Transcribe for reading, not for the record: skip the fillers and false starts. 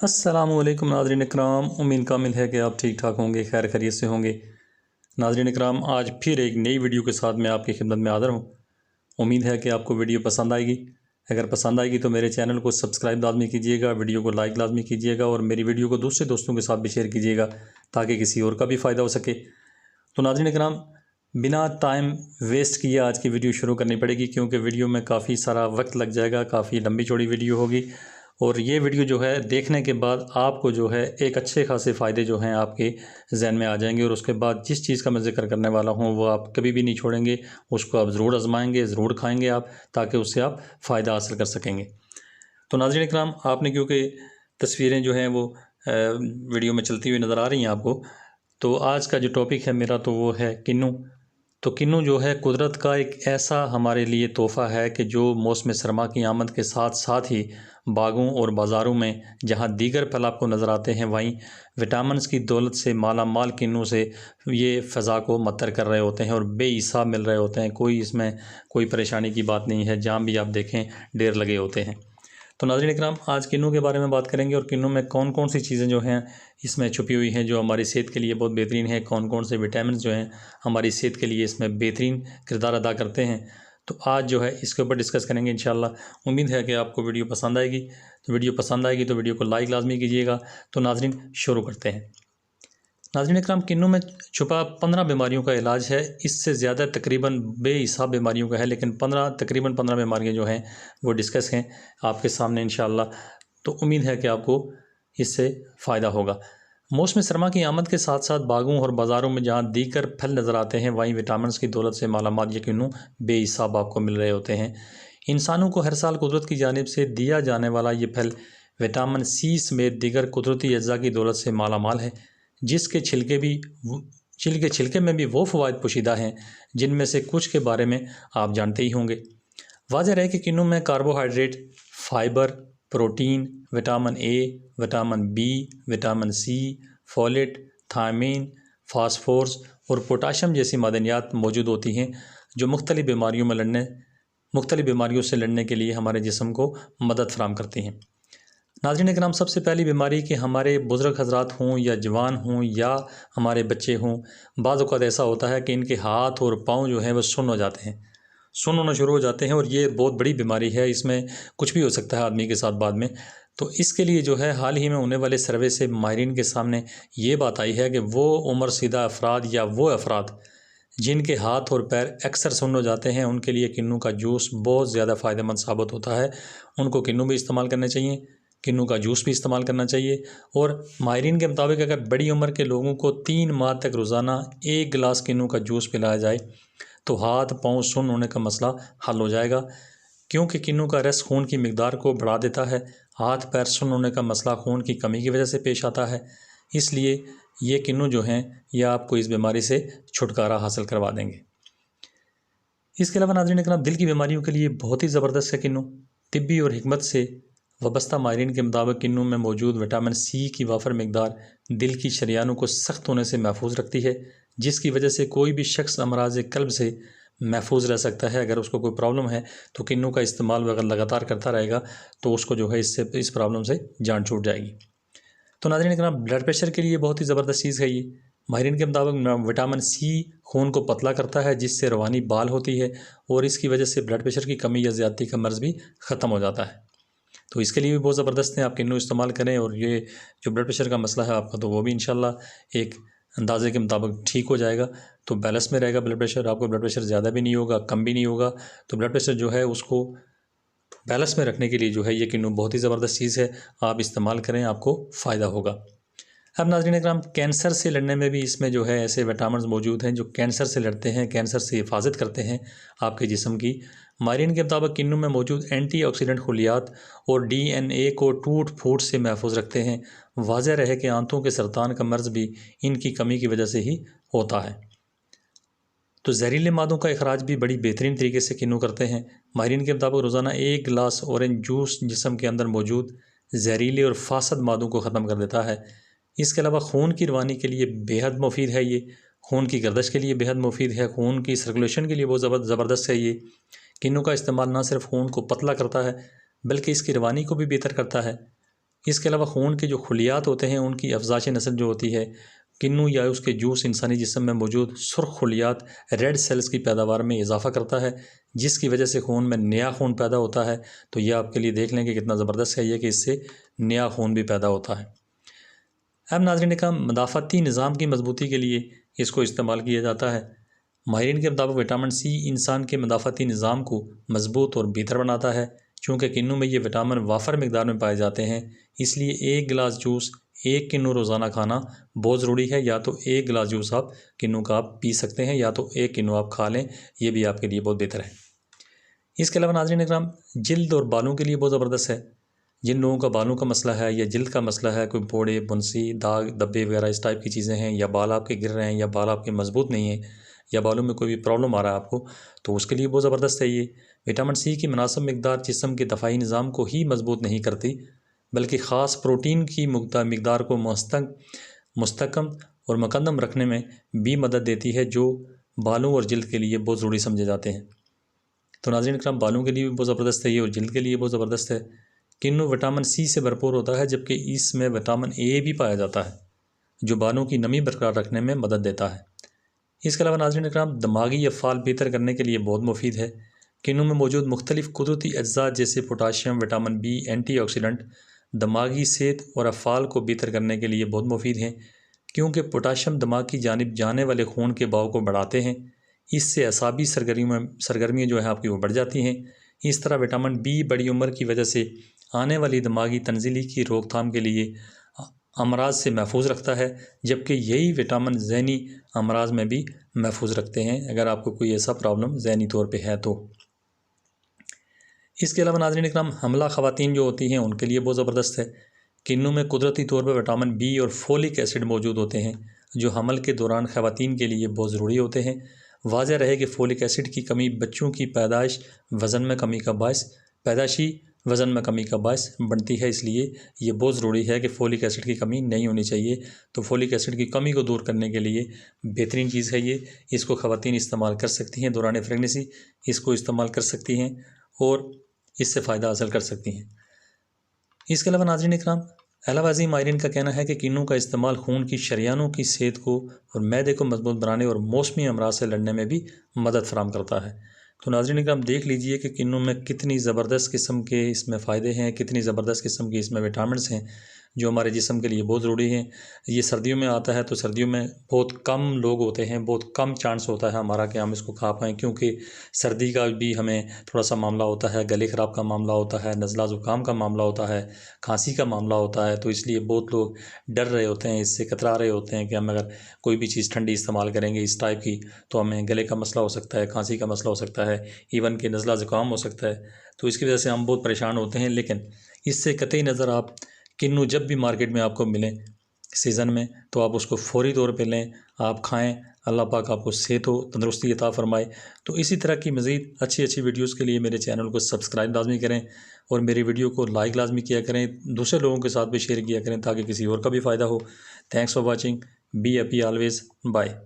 अस्सलामुअलैकुम नाज़रीन इकराम, उम्मीद कामिल है कि आप ठीक ठाक होंगे, खैर खैरियत से होंगे। नाज़रीन इकराम, आज फिर एक नई वीडियो के साथ मैं आपकी खिदमत में हाज़िर हूँ। उम्मीद है कि आपको वीडियो पसंद आएगी। अगर पसंद आएगी तो मेरे चैनल को सब्सक्राइब लाजमी कीजिएगा, वीडियो को लाइक लाजमी कीजिएगा और मेरी वीडियो को दूसरे दोस्तों के साथ भी शेयर कीजिएगा ताकि किसी और का भी फ़ायदा हो सके। तो नाज़रीन इकराम, बिना टाइम वेस्ट किए आज की वीडियो शुरू करनी पड़ेगी क्योंकि वीडियो में काफ़ी सारा वक्त लग जाएगा, काफ़ी लंबी चौड़ी वीडियो होगी और ये वीडियो जो है देखने के बाद आपको जो है एक अच्छे खासे फ़ायदे जो हैं आपके जहन में आ जाएंगे और उसके बाद जिस चीज़ का मैं ज़िक्र करने वाला हूँ वो आप कभी भी नहीं छोड़ेंगे, उसको आप ज़रूर आजमाएंगे, ज़रूर खाएंगे आप, ताकि उससे आप फ़ायदा हासिल कर सकेंगे। तो नाज़रीन इकराम, आपने क्योंकि तस्वीरें जो हैं वो वीडियो में चलती हुई नज़र आ रही हैं आपको, तो आज का जो टॉपिक है मेरा तो वो है किन्नू। तो किन्नू जो है कुदरत का एक ऐसा हमारे लिए तोहफ़ा है कि जो मौसम सरमा की आमद के साथ साथ ही बागों और बाज़ारों में जहाँ दीगर फल आपको नज़र आते हैं, वहीं विटामिन्स की दौलत से माला माल किन्नू से ये फ़ज़ा को मत्तर कर रहे होते हैं और बेहिसाब मिल रहे होते हैं। कोई इसमें कोई परेशानी की बात नहीं है, जहाँ भी आप देखें ढेर लगे होते हैं। तो नाज़रीन इकराम, आज किन्नू के बारे में बात करेंगे और किन्नू में कौन कौन सी चीज़ें जो हैं इसमें छुपी हुई हैं जो हमारी सेहत के लिए बहुत बेहतरीन है, कौन कौन से विटामिन जो हैं हमारी सेहत के लिए इसमें बेहतरीन किरदार अदा करते हैं। तो आज जो है इसके ऊपर डिस्कस करेंगे इंशाल्लाह। उम्मीद है कि आपको वीडियो पसंद आएगी। तो वीडियो पसंद आएगी तो वीडियो को लाइक लाजमी कीजिएगा। तो नाज़रीन शुरू करते हैं। नाज़रीन इकराम, किन्नू में छुपा 15 बीमारियों का इलाज है। इससे ज़्यादा तकरीबन बेहिसाब बीमारियों का है, लेकिन तकरीबन 15 बीमारियाँ जो हैं वो डिस्कस हैं आपके सामने इंशाअल्लाह। तो उम्मीद है कि आपको इससे फ़ायदा होगा। मौसम सरमा की आमद के साथ साथ बागों और बाज़ारों में जहाँ दीगर फल नज़र आते हैं, वहीं विटामिन की दौलत से मालामाल ये किन्नू बेहिसाब आपको मिल रहे होते हैं। इंसानों को हर साल कुदरत की जानिब से दिया जाने वाला ये फल विटामिन सी समेत दीगर कुदरती अज्जा की दौलत से मालामाल है, जिसके छिलके में भी वो फ़वाइद पोशीदा हैं जिनमें से कुछ के बारे में आप जानते ही होंगे। वाज़ेह है कि किन्नू में carbohydrate, fibre, protein, vitamin A, vitamin B, vitamin C, folate, thiamine, phosphorus और पोटाशियम जैसी मादनियात मौजूद होती हैं जो मुख्तलिफ़ बीमारियों से लड़ने के लिए हमारे जिस्म को मदद फराहम करती हैं। नाज़रीन इकराम, सबसे पहली बीमारी कि हमारे बुज़ुर्ग हज़रात हों या जवान हों या हमारे बच्चे हों, बाज़ औक़ात ऐसा होता है कि इनके हाथ और पाँव जो हैं वो सुन्न हो जाते हैं, सुन्न होना शुरू हो जाते हैं और ये बहुत बड़ी बीमारी है। इसमें कुछ भी हो सकता है आदमी के साथ बाद में। तो इसके लिए जो है हाल ही में होने वाले सर्वे से माहिरीन के सामने ये बात आई है कि वो उम्र सीधा अफराद या वो अफराद जिनके हाथ और पैर अक्सर सुन्न हो जाते हैं, उनके लिए किन्नू का जूस बहुत ज़्यादा फ़ायदेमंद साबित होता है। उनको किन्नू भी इस्तेमाल करने चाहिए, किन्नू का जूस भी इस्तेमाल करना चाहिए। और माहिरीन के मुताबिक अगर बड़ी उम्र के लोगों को 3 माह तक रोज़ाना 1 गिलास किन्नू का जूस पिलाया जाए तो हाथ पाँव सुन्न होने का मसला हल हो जाएगा, क्योंकि किन्नू का रस खून की मिकदार को बढ़ा देता है। हाथ पैर सुन्न होने का मसला खून की कमी की वजह से पेश आता है, इसलिए ये किन्नू जो हैं ये आपको इस बीमारी से छुटकारा हासिल करवा देंगे। इसके अलावा नाज़रीन इकराम, दिल की बीमारियों के लिए बहुत ही ज़बरदस्त है किन्नू। तिब्बी और हिकमत से वबस्ता माहिरीन के मुताबिक किन्नू में मौजूद विटामिन सी की वाफर मिकदार दिल की शरियानों को सख्त होने से महफूज रखती है, जिसकी वजह से कोई भी शख्स अमराज़ क़ल्ब से महफूज रह सकता है। अगर उसको कोई प्रॉब्लम है तो किन्नू का इस्तेमाल अगर लगातार करता रहेगा तो उसको जो है इस प्रॉब्लम से जान छूट जाएगी। तो नाज़रीन इकराम, ब्लड प्रेशर के लिए बहुत ही ज़बरदस्त चीज़ है ये। माहिरीन के मुताबिक विटामिन सी खून को पतला करता है, जिससे रवानी बाल होती है और इसकी वजह से ब्लड प्रेशर की कमी या ज़्यादती का मर्ज़ भी ख़त्म हो जाता है। तो इसके लिए भी बहुत ज़बरदस्त है, आप किन्नू इस्तेमाल करें और ये जो ब्लड प्रेशर का मसला है आपका, तो वो भी इंशाल्लाह एक अंदाज़े के मुताबिक ठीक हो जाएगा। तो बैलेंस में रहेगा ब्लड प्रेशर, आपको ब्लड प्रेशर ज़्यादा भी नहीं होगा, कम भी नहीं होगा। तो ब्लड प्रेशर जो है उसको बैलेंस में रखने के लिए जो है ये किन्नू बहुत ही ज़बरदस्त चीज़ है, आप इस्तेमाल करें, आपको फ़ायदा होगा। अब नाज़रीन इकराम, कैंसर से लड़ने में भी इसमें जो है ऐसे विटामिन मौजूद हैं जो कैंसर से लड़ते हैं, कैंसर से हिफाजत करते हैं आपके जिस्म की। माहिरीन के मुताबिक किन्नू में मौजूद एंटीऑक्सीडेंट खुलियात और DNA को टूट फूट से महफूज रखते हैं। वाज़ेह रहे कि आंतों के सरतान का मर्ज़ भी इनकी कमी की वजह से ही होता है। तो जहरीले मादों का इखराज भी बड़ी बेहतरीन तरीके से किन्नू करते हैं। माहिरीन के मुताबिक रोज़ाना 1 गिलास ऑरेंज जूस जिस्म के अंदर मौजूद जहरीले और फासद मादों को ख़त्म कर देता है। इसके अलावा खून की रवानी के लिए बेहद मुफीद है ये, खून की गर्दिश के लिए बेहद मुफीद है, खून की सर्कुलेशन के लिए बहुत ज़बरदस्त है ये। किन्नू का इस्तेमाल ना सिर्फ खून को पतला करता है बल्कि इसकी रवानी को भी बेहतर करता है। इसके अलावा खून के जो खुलियात होते हैं उनकी अफजाश नस्ल जो होती है, किन्नू या उसके जूस इंसानी जिस्म में मौजूद सुर्ख खुलियात रेड सेल्स की पैदावार में इजाफा करता है, जिसकी वजह से खून में नया खून पैदा होता है। तो यह आपके लिए देख लें कि कितना ज़बरदस्त है ये कि इससे नया खून भी पैदा होता है। अब नाज़रीन का मदाफ़ती निज़ाम की मजबूती के लिए इसको इस्तेमाल किया जाता है। माहिरीन के मुताबिक विटामिन सी इंसान के मदाफ़ती निज़ाम को मजबूत और बेहतर बनाता है। चूँकि किन्नू में ये विटामिन वाफर मकदार में पाए जाते हैं, इसलिए 1 गिलास जूस 1 किन्नू रोज़ाना खाना बहुत ज़रूरी है। या तो 1 गिलास जूस आप किन्नू का आप पी सकते हैं, या तो 1 किन्नू आप खा लें, ये भी आपके लिए बहुत बेहतर है। इसके अलावा नाज़रीन इकराम, जिल्द और बालों के लिए बहुत ज़बरदस्त है। जिन लोगों का बालों का मसला है या जिल्द का मसला है, कोई फोड़े, बुनसी, दाग, धब्बे वगैरह इस टाइप की चीज़ें हैं, या बाल आपके गिर रहे हैं, या बाल आपके मजबूत नहीं हैं, या बालों में कोई भी प्रॉब्लम आ रहा है आपको, तो उसके लिए बहुत ज़बरदस्त है ये। विटामिन सी की मुनासिब मकदार जिस्म के दफ़ाई निज़ाम को ही मजबूत नहीं करती, बल्कि ख़ास प्रोटीन की मकदार को मुस्तकम और मुकद्दम रखने में भी मदद देती है, जो बालों और जिल्द के लिए बहुत ज़रूरी समझे जाते हैं। तो नाज़रीन इकराम, बालों के लिए भी बहुत ज़बरदस्त है ये और जिल्द के लिए बहुत ज़बरदस्त है। किन्नू विटामिन सी से भरपूर होता है, जबकि इसमें विटामिन ए भी पाया जाता है, जो बालों की नमी बरकरार रखने में मदद देता है। इसके अलावा नाज़रीन इकराम, दिमागी अफ़ाल बेहतर करने के लिए बहुत मुफीद है। किन्नू में मौजूद मुख्तलिफ़ कुदरती अज्जा जैसे पोटाशियम, विटामिन बी, एंटीऑक्सीडेंट दिमागी सेहत और अफ़ाल को बेहतर करने के लिए बहुत मुफीद हैं, क्योंकि पोटाशियम दिमाग की जानिब जाने वाले खून के बहाव को बढ़ाते हैं। इससे असाबी सरगर्मियाँ जो है आपकी वो बढ़ जाती हैं। इस तरह विटामिन बी बड़ी उम्र की वजह से आने वाली दिमागी तंजीली की रोकथाम के लिए अमराज से महफूज रखता है, जबकि यही विटामिन ज़हनी अमराज में भी महफूज रखते हैं, अगर आपको कोई ऐसा प्रॉब्लम ज़हनी तौर पे है तो। इसके अलावा नाज़रीन इकराम, हमला ख़वातीन जो होती हैं उनके लिए बहुत ज़बरदस्त है। किन्नू में कुदरती तौर पर विटामिन बी और फोलिक एसिड मौजूद होते हैं, जो हमल के दौरान ख़वातीन के लिए बहुत ज़रूरी होते हैं। वाज़ेह रहे कि फोलिक एसिड की कमी बच्चों की वज़न में कमी का पैदाइशी वज़न में कमी का बायस बनती है, इसलिए ये बहुत ज़रूरी है कि फोलिक एसिड की कमी नहीं होनी चाहिए। तो फोलिक एसिड की कमी को दूर करने के लिए बेहतरीन चीज़ है ये। इसको ख़वातीन इस्तेमाल कर सकती हैं दौरान प्रेगनेंसी, इसको इस्तेमाल कर सकती हैं और इससे फ़ायदा हासिल कर सकती हैं। इसके अलावा नाज़रीन इकराम, अलावाज़ी माहिरीन का कहना है कि किन्नू का इस्तेमाल खून की शरियानों की सेहत को और मैदे को मजबूत बनाने और मौसमी अमराज से लड़ने में भी मदद फराहम करता है। तो नाज़रीन इकराम, देख लीजिए कि किन्नू में कितनी ज़बरदस्त किस्म के इसमें फ़ायदे हैं, कितनी ज़बरदस्त किस्म के इसमें विटामिन्स हैं, जो हमारे जिस्म के लिए बहुत ज़रूरी हैं। ये सर्दियों में आता है, तो सर्दियों में बहुत कम लोग होते हैं, बहुत कम चांस होता है हमारा कि हम इसको खा पाएँ, क्योंकि सर्दी का भी हमें थोड़ा सा मामला होता है, गले ख़राब का मामला होता है, नज़ला ज़ुकाम का मामला होता है, खांसी का मामला होता है। तो इसलिए बहुत लोग डर रहे होते हैं, इससे कतरा रहे होते हैं कि हम अगर कोई भी चीज़ ठंडी इस्तेमाल करेंगे इस टाइप की, तो हमें गले का मसला हो सकता है, खांसी का मसला हो सकता है, इवन कि नज़ला ज़ुकाम हो सकता है। तो इसकी वजह से हम बहुत परेशान होते हैं। लेकिन इससे कतई नज़र आप किन्नू जब भी मार्केट में आपको मिलें सीज़न में, तो आप उसको फ़ौरी तौर पे लें, आप खाएं। अल्लाह पाक आपको सेहत हो, तंदुरुस्ती अता फ़रमाए। तो इसी तरह की मज़ीद अच्छी अच्छी वीडियोज़ के लिए मेरे चैनल को सब्सक्राइब लाजमी करें और मेरी वीडियो को लाइक लाजमी किया करें, दूसरे लोगों के साथ भी शेयर किया करें ताकि किसी और का भी फ़ायदा हो। Thanks for watching, be happy always, bye.